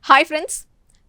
Hi friends,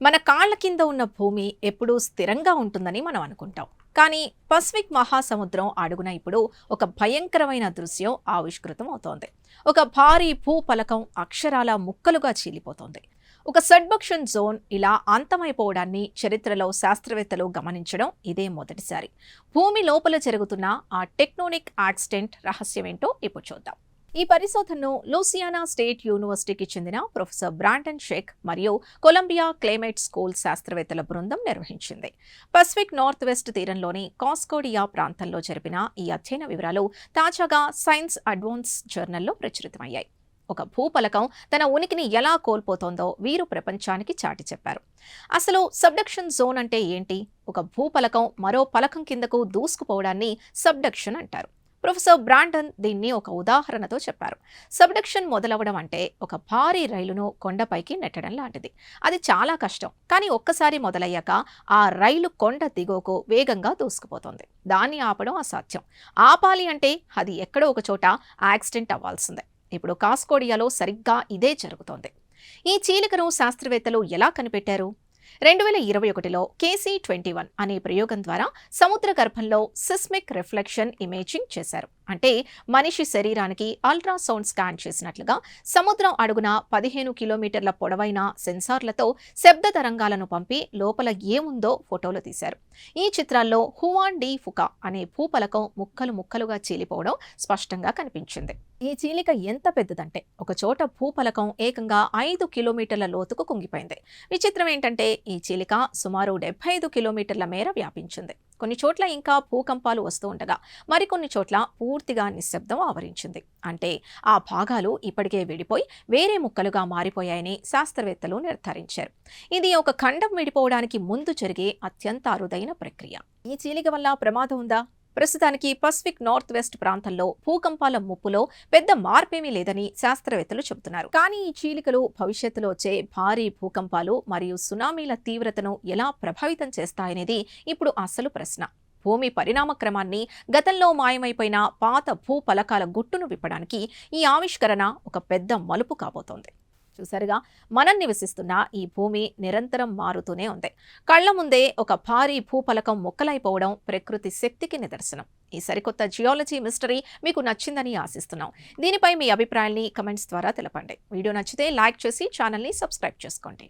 మన కాళ్ళ కింద ఉన్న భూమి ఎప్పుడూ స్థిరంగా ఉంటుందని మనం అనుకుంటాం. కానీ పసిఫిక్ మహాసముద్రం అడుగున ఇప్పుడు ఒక భయంకరమైన దృశ్యం ఆవిష్కృతం అవుతోంది. ఒక భారీ భూపలకం అక్షరాల ముక్కలుగా చీలిపోతోంది. ఒక సబ్డక్షన్ జోన్ ఇలా అంతమైపోవడాన్ని చరిత్రలో శాస్త్రవేత్తలు గమనించడం ఇదే మొదటిసారి. భూమి లోపల జరుగుతున్న ఆ టెక్టోనిక్ యాక్సిడెంట్ రహస్యమేంటో ఇప్పుడు చూద్దాం. ఈ పరిశోధనను లూసియానా స్టేట్ యూనివర్సిటీకి చెందిన ప్రొఫెసర్ బ్రాండన్ షేక్ మరియు కొలంబియా క్లైమేట్ స్కూల్ శాస్త్రవేత్తల బృందం నిర్వహించింది. పసిఫిక్ నార్త్ వెస్ట్ తీరంలోని కాస్కోడియా ప్రాంతంలో జరిపిన ఈ అధ్యయన వివరాలు తాజాగా సైన్స్ అడ్వాన్స్ జర్నల్లో ప్రచురితమయ్యాయి. ఒక భూపలకం తన ఉనికిని ఎలా కోల్పోతోందో వీరు ప్రపంచానికి చాటి చెప్పారు. అసలు సబ్డక్షన్ జోన్ అంటే ఏంటి? ఒక భూపలకం మరో పలకం కిందకు దూసుకుపోవడాన్ని సబ్డక్షన్ అంటారు. ప్రొఫెసర్ బ్రాండన్ దీన్ని ఒక ఉదాహరణతో చెప్పారు. సబ్డక్షన్ మొదలవడం అంటే ఒక భారీ రైలును కొండపైకి నెట్టడం లాంటిది. అది చాలా కష్టం, కానీ ఒక్కసారి మొదలయ్యాక ఆ రైలు కొండ దిగువకు వేగంగా దూసుకుపోతుంది. దాన్ని ఆపడం అసాధ్యం. ఆపాలి అంటే అది ఎక్కడో ఒక చోట యాక్సిడెంట్ అవ్వాల్సిందే. ఇప్పుడు కాస్కోడియాలో సరిగ్గా ఇదే జరుగుతోంది. ఈ చీలికను శాస్త్రవేత్తలు ఎలా కనిపెట్టారు? 2021లో KC-21 అనే ప్రయోగం ద్వారా సముద్ర గర్భంలో సిస్మిక్ రిఫ్లెక్షన్ ఇమేజింగ్ చేశారు. అంటే మనిషి శరీరానికి అల్ట్రాసౌండ్ స్కాన్ చేసినట్లుగా సముద్రం అడుగున 15 కిలోమీటర్ల పొడవైన సెన్సార్లతో శబ్ద తరంగాలను పంపి లోపల ఏముందో ఫోటోలు తీశారు. ఈ చిత్రాల్లో హువాన్ డి ఫుకా అనే భూపలకం ముక్కలు ముక్కలుగా చీలిపోవడం స్పష్టంగా కనిపించింది. ఈ చీలిక ఎంత పెద్దదంటే ఒక చోట భూపలకం ఏకంగా 5 కిలోమీటర్ల లోతుకు కుంగిపోయింది. విచిత్రం ఏంటంటే ఈ చీలిక సుమారు 75 కిలోమీటర్ల మేర వ్యాపించింది. కొన్ని చోట్ల ఇంకా భూకంపాలు వస్తూ ఉండగా మరికొన్ని చోట్ల పూర్తిగా నిశ్శబ్దం ఆవరించింది. అంటే ఆ భాగాలు ఇప్పటికే విడిపోయి వేరే ముక్కలుగా మారిపోయాయని శాస్త్రవేత్తలు నిర్ధారించారు. ఇది ఒక ఖండం విడిపోవడానికి ముందు జరిగే అత్యంత అరుదైన ప్రక్రియ. ఈ చీలిక వల్ల ప్రమాదం ఉందా? ప్రస్తుతానికి పసిఫిక్ నార్త్ వెస్ట్ ప్రాంతంలో భూకంపాల ముప్పులో పెద్ద మార్పేమీ లేదని శాస్త్రవేత్తలు చెబుతున్నారు. కానీ ఈ చీలికలు భవిష్యత్తులో వచ్చే భారీ భూకంపాలు మరియు సునామీల తీవ్రతను ఎలా ప్రభావితం చేస్తాయనేది ఇప్పుడు అసలు ప్రశ్న. భూమి పరిణామ క్రమాన్ని, గతంలో మాయమైపోయిన పాత భూపలకాల గుట్టును విప్పడానికి ఈ ఆవిష్కరణ ఒక పెద్ద మలుపు కాబోతోంది. చూసారుగా, మనం నివసిస్తున్న ఈ భూమి నిరంతరం మారుతూనే ఉంది. కళ్ల ముందే ఒక భారీ భూపలకం ముక్కలైపోవడం ప్రకృతి శక్తికి నిదర్శనం. ఈ సరికొత్త జియాలజీ మిస్టరీ మీకు నచ్చిందని ఆశిస్తున్నాం. దీనిపై మీ అభిప్రాయాల్ని కమెంట్స్ ద్వారా తెలపండి. వీడియో నచ్చితే లైక్ చేసి ఛానల్ని సబ్స్క్రైబ్ చేసుకోండి.